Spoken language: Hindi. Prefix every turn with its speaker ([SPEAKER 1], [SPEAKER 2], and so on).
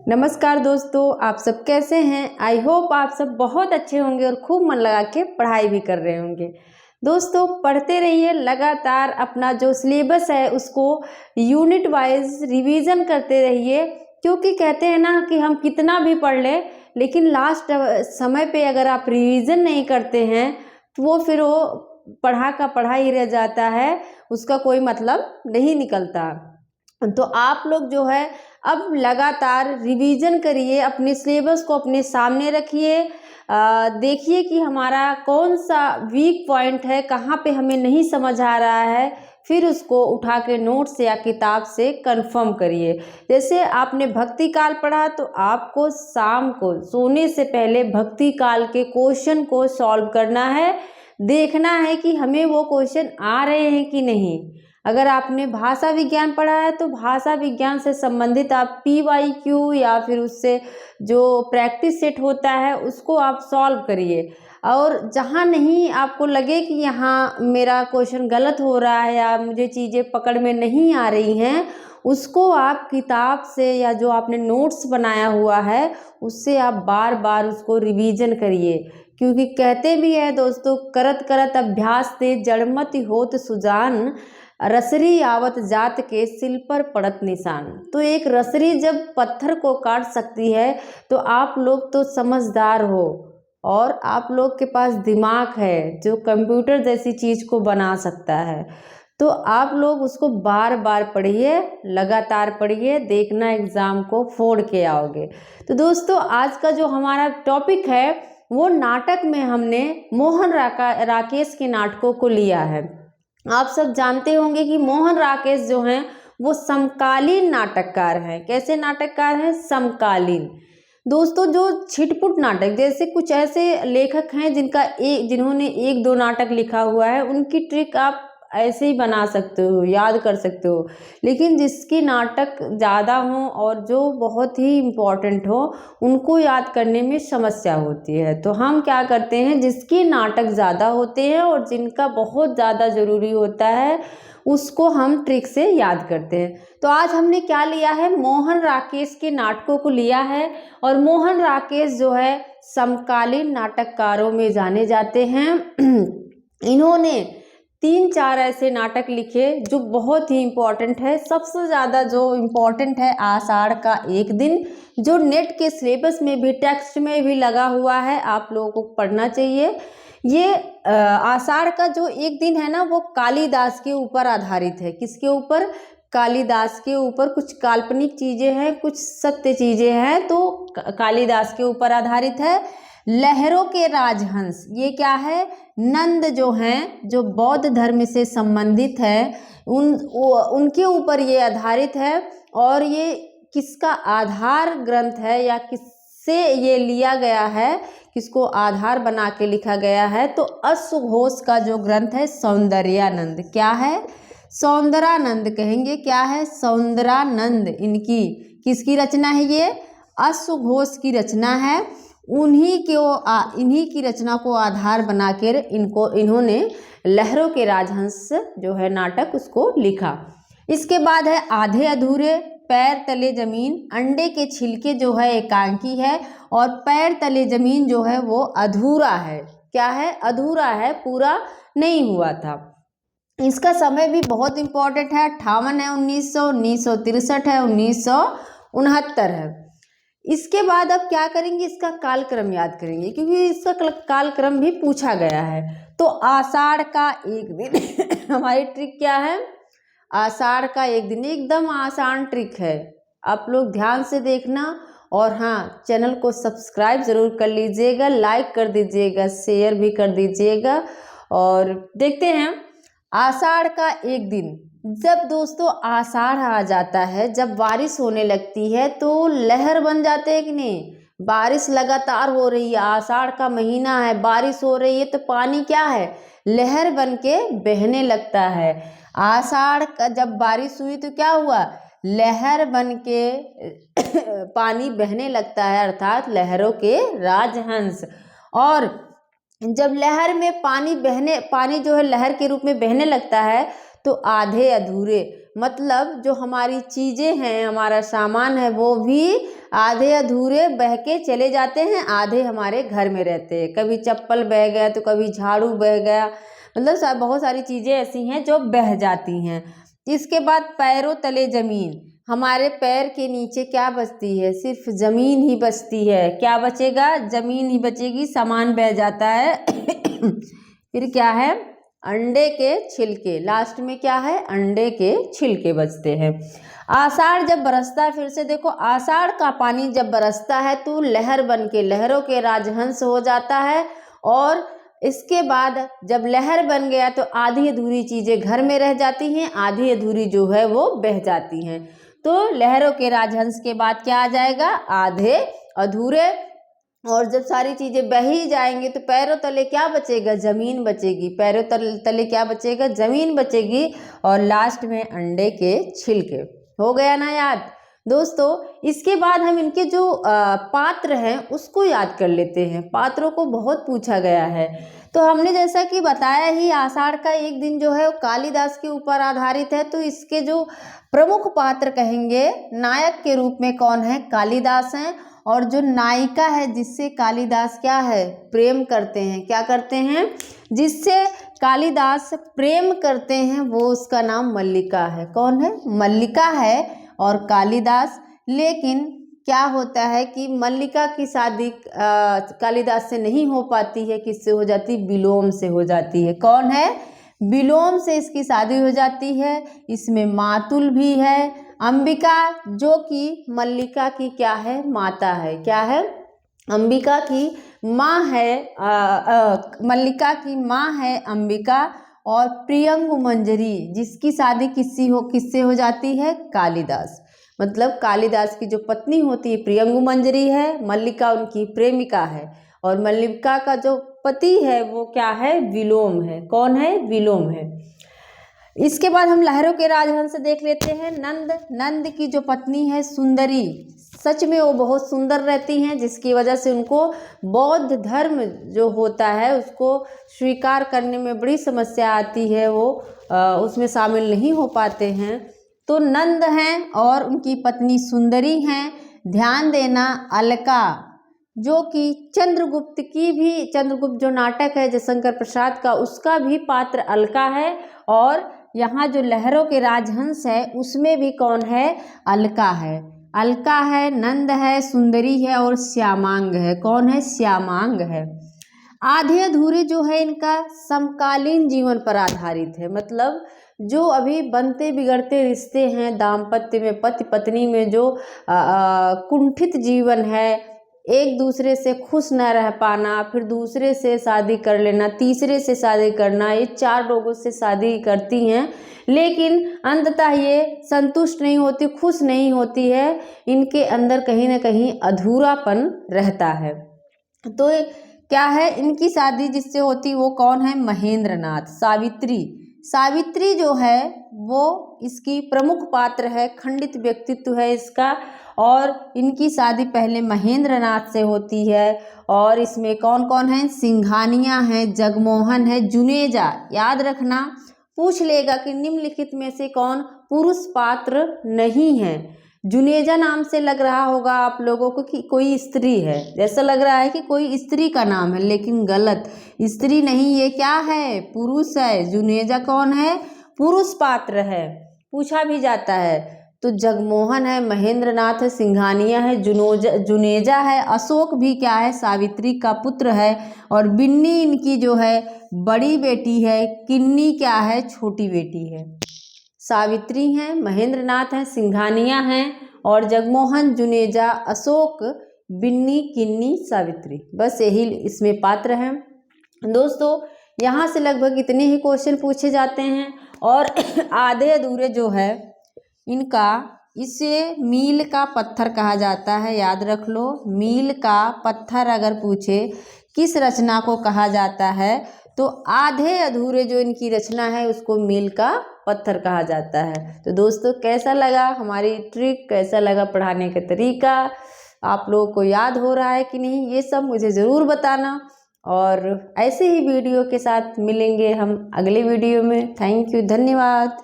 [SPEAKER 1] नमस्कार दोस्तों, आप सब कैसे हैं। आई होप आप सब बहुत अच्छे होंगे और खूब मन लगा के पढ़ाई भी कर रहे होंगे। दोस्तों, पढ़ते रहिए, लगातार अपना जो सिलेबस है उसको यूनिट वाइज रिवीजन करते रहिए, क्योंकि कहते हैं ना कि हम कितना भी पढ़ लें लेकिन लास्ट समय पे अगर आप रिवीजन नहीं करते हैं तो वो फिर वो पढ़ा का पढ़ा ही रह जाता है, उसका कोई मतलब नहीं निकलता। तो आप लोग जो है अब लगातार रिवीजन करिए, अपने सिलेबस को अपने सामने रखिए, देखिए कि हमारा कौन सा वीक पॉइंट है, कहाँ पे हमें नहीं समझ आ रहा है, फिर उसको उठा के नोट्स या किताब से कंफर्म करिए। जैसे आपने भक्ति काल पढ़ा तो आपको शाम को सोने से पहले भक्ति काल के क्वेश्चन को सॉल्व करना है, देखना है कि हमें वो क्वेश्चन आ रहे हैं कि नहीं। अगर आपने भाषा विज्ञान पढ़ा है तो भाषा विज्ञान से संबंधित आप PYQ या फिर उससे जो प्रैक्टिस सेट होता है उसको आप सॉल्व करिए। और जहाँ नहीं आपको लगे कि यहाँ मेरा क्वेश्चन गलत हो रहा है या मुझे चीज़ें पकड़ में नहीं आ रही हैं, उसको आप किताब से या जो आपने नोट्स बनाया हुआ है उससे आप बार बार उसको रिवीजन करिए। क्योंकि कहते भी है दोस्तों, करत करत अभ्यास ते जड़मति होत सुजान, रसरी आवत जात के सिल पर पड़त निशान। तो एक रसरी जब पत्थर को काट सकती है तो आप लोग तो समझदार हो और आप लोग के पास दिमाग है जो कंप्यूटर जैसी चीज़ को बना सकता है। तो आप लोग उसको बार बार पढ़िए, लगातार पढ़िए, देखना एग्ज़ाम को फोड़ के आओगे। तो दोस्तों, आज का जो हमारा टॉपिक है वो नाटक में हमने मोहन राकेश के नाटकों को लिया है। आप सब जानते होंगे कि मोहन राकेश जो हैं वो समकालीन नाटककार हैं। कैसे नाटककार हैं? समकालीन। दोस्तों, जो छिटपुट नाटक, जैसे कुछ ऐसे लेखक हैं जिन्होंने एक दो नाटक लिखा हुआ है, उनकी ट्रिक आप ऐसे ही बना सकते हो, याद कर सकते हो। लेकिन जिसकी नाटक ज़्यादा हो और जो बहुत ही इम्पोर्टेंट हो, उनको याद करने में समस्या होती है। तो हम क्या करते हैं, जिसकी नाटक ज़्यादा होते हैं और जिनका बहुत ज़्यादा ज़रूरी होता है उसको हम ट्रिक से याद करते हैं। तो आज हमने क्या लिया है, मोहन राकेश के नाटकों को लिया है। और मोहन राकेश जो है समकालीन नाटककारों में जाने जाते हैं। इन्होंने 3-4 ऐसे नाटक लिखे जो बहुत ही इम्पोर्टेंट है। सबसे ज़्यादा जो इम्पोर्टेंट है आषाढ़ का एक दिन, जो नेट के सिलेबस में भी टेक्स्ट में भी लगा हुआ है, आप लोगों को पढ़ना चाहिए। ये आषाढ़ का जो एक दिन है ना, वो कालिदास के ऊपर आधारित है। किसके ऊपर? कालिदास के ऊपर। कुछ काल्पनिक चीज़ें हैं, कुछ सत्य चीज़ें हैं, तो कालिदास के ऊपर आधारित है। लहरों के राजहंस, ये क्या है? नंद जो हैं, जो बौद्ध धर्म से संबंधित है, उनके ऊपर ये आधारित है। और ये किसका आधार ग्रंथ है या किससे ये लिया गया है, किसको आधार बना के लिखा गया है? तो अश्वघोष का जो ग्रंथ है सौंदर्यानंद। क्या है? सौंदरानंद कहेंगे। क्या है? सौंदरानंद। इनकी किसकी रचना है? ये अश्वघोष की रचना है। इन्हीं की रचना को आधार बनाकर इन्होंने लहरों के राजहंस जो है नाटक, उसको लिखा। इसके बाद है आधे अधूरे, पैर तले जमीन, अंडे के छिलके जो है एकांकी है, और पैर तले जमीन जो है वो अधूरा है। क्या है? अधूरा है, पूरा नहीं हुआ था। इसका समय भी बहुत इम्पोर्टेंट है। 58 है 1963 है 1969 है। इसके बाद अब क्या करेंगे, इसका कालक्रम याद करेंगे, क्योंकि इसका कालक्रम भी पूछा गया है। तो आषाढ़ का एक दिन हमारी ट्रिक क्या है? आषाढ़ का एक दिन एकदम आसान ट्रिक है, आप लोग ध्यान से देखना। और हाँ, चैनल को सब्सक्राइब ज़रूर कर लीजिएगा, लाइक कर दीजिएगा, शेयर भी कर दीजिएगा। और देखते हैं आषाढ़ का एक दिन। जब दोस्तों आषाढ़ आ जाता है, जब बारिश होने लगती है तो लहर बन जाते हैं कि नहीं? बारिश लगातार हो रही है, आषाढ़ का महीना है, बारिश हो रही है, तो पानी क्या है? लहर बन के बहने लगता है। आषाढ़ का जब बारिश हुई तो क्या हुआ? लहर बन के पानी बहने लगता है, अर्थात लहरों के राजहंस। और जब लहर में पानी जो है लहर के रूप में बहने लगता है तो आधे अधूरे, मतलब जो हमारी चीज़ें हैं, हमारा सामान है, वो भी आधे अधूरे बह के चले जाते हैं, आधे हमारे घर में रहते हैं। कभी चप्पल बह गया तो कभी झाड़ू बह गया, मतलब बहुत सारी चीज़ें ऐसी हैं जो बह जाती हैं। इसके बाद पैरों तले ज़मीन, हमारे पैर के नीचे क्या बचती है? सिर्फ ज़मीन ही बचती है। क्या बचेगा? ज़मीन ही बचेगी, सामान बह जाता है। फिर क्या है? अंडे के छिलके, लास्ट में क्या है? अंडे के छिलके बचते हैं। आषाढ़ जब बरसता है, फिर से देखो, आषाढ़ का पानी जब बरसता है तो लहर बन के लहरों के राजहंस हो जाता है। और इसके बाद जब लहर बन गया तो आधी अधूरी चीज़ें घर में रह जाती हैं, आधी अधूरी जो है वो बह जाती हैं। तो लहरों के राजहंस के बाद क्या आ जाएगा? आधे अधूरे। और जब सारी चीज़ें बह ही जाएंगी तो पैरों तले क्या बचेगा? ज़मीन बचेगी। पैरों तले क्या बचेगा? ज़मीन बचेगी। और लास्ट में अंडे के छिलके। हो गया ना याद दोस्तों? इसके बाद हम इनके जो पात्र हैं उसको याद कर लेते हैं। पात्रों को बहुत पूछा गया है। तो हमने जैसा कि बताया ही, आषाढ़ का एक दिन जो है वो कालिदास के ऊपर आधारित है। तो इसके जो प्रमुख पात्र कहेंगे, नायक के रूप में कौन है? कालिदास हैं। और जो नायिका है जिससे कालिदास क्या है? प्रेम करते हैं। क्या करते हैं? जिससे कालिदास प्रेम करते हैं, वो उसका नाम मल्लिका है। कौन है? मल्लिका है और कालिदास। लेकिन क्या होता है कि मल्लिका की शादी कालिदास से नहीं हो पाती है। किससे हो जाती? विलोम से हो जाती है। कौन है? विलोम से इसकी शादी हो जाती है। इसमें मातुल भी है, अंबिका, जो कि मल्लिका की क्या है? माता है। क्या है? अंबिका की माँ है। मल्लिका की माँ है अंबिका। और प्रियंगु मंजरी, जिसकी शादी किससे हो जाती है? कालिदास। मतलब कालिदास की जो पत्नी होती है प्रियंगु मंजरी है, मल्लिका उनकी प्रेमिका है। और मल्लिका का जो पति है वो क्या है? विलोम है। कौन है? विलोम है। इसके बाद हम लहरों के राजहंस देख लेते हैं। नंद की जो पत्नी है सुंदरी, सच में वो बहुत सुंदर रहती हैं, जिसकी वजह से उनको बौद्ध धर्म जो होता है उसको स्वीकार करने में बड़ी समस्या आती है। वो उसमें शामिल नहीं हो पाते हैं। तो नंद हैं और उनकी पत्नी सुंदरी हैं। ध्यान देना, अलका, जो कि चंद्रगुप्त जो नाटक है जयशंकर प्रसाद का, उसका भी पात्र अलका है। और यहाँ जो लहरों के राजहंस है उसमें भी कौन है? अलका है। अलका है, नंद है, सुंदरी है और श्यामांग है। कौन है? श्यामांग है। आधे अधूरे जो है इनका समकालीन जीवन पर आधारित है। मतलब जो अभी बनते बिगड़ते रिश्ते हैं दाम्पत्य में, पति पत्नी में जो कुंठित जीवन है, एक दूसरे से खुश न रह पाना, फिर दूसरे से शादी कर लेना, तीसरे से शादी करना, ये 4 लोगों से शादी करती हैं, लेकिन अंततः ये संतुष्ट नहीं होती, खुश नहीं होती है। इनके अंदर कहीं ना कहीं अधूरापन रहता है। तो क्या है? इनकी शादी जिससे होती वो कौन है? महेंद्रनाथ। सावित्री जो है वो इसकी प्रमुख पात्र है, खंडित व्यक्तित्व है इसका। और इनकी शादी पहले महेंद्रनाथ से होती है। और इसमें कौन कौन है? सिंघानिया है, जगमोहन है, जुनेजा। याद रखना, पूछ लेगा कि निम्नलिखित में से कौन पुरुष पात्र नहीं है। जुनेजा नाम से लग रहा होगा आप लोगों को कि कोई स्त्री है, जैसा लग रहा है कि कोई स्त्री का नाम है, लेकिन गलत, स्त्री नहीं, ये क्या है? पुरुष है। जुनेजा कौन है? पुरुष पात्र है, पूछा भी जाता है। तो जगमोहन है, महेंद्रनाथ है, सिंघानिया है, जुनेजा है, अशोक भी क्या है? सावित्री का पुत्र है। और बिन्नी इनकी जो है बड़ी बेटी है, किन्नी क्या है? छोटी बेटी है। सावित्री हैं, महेंद्रनाथ हैं, सिंघानिया हैं और जगमोहन, जुनेजा, अशोक, बिन्नी, किन्नी, सावित्री, बस यही इसमें पात्र हैं। दोस्तों यहाँ से लगभग इतने ही क्वेश्चन पूछे जाते हैं। और आधे अधूरे जो है इनका, इसे मील का पत्थर कहा जाता है। याद रख लो, मील का पत्थर अगर पूछे किस रचना को कहा जाता है तो आधे अधूरे जो इनकी रचना है उसको मील का पत्थर कहा जाता है। तो दोस्तों कैसा लगा हमारी ट्रिक, कैसा लगा पढ़ाने का तरीका, आप लोगों को याद हो रहा है कि नहीं, ये सब मुझे ज़रूर बताना। और ऐसे ही वीडियो के साथ मिलेंगे हम अगले वीडियो में। थैंक यू, धन्यवाद।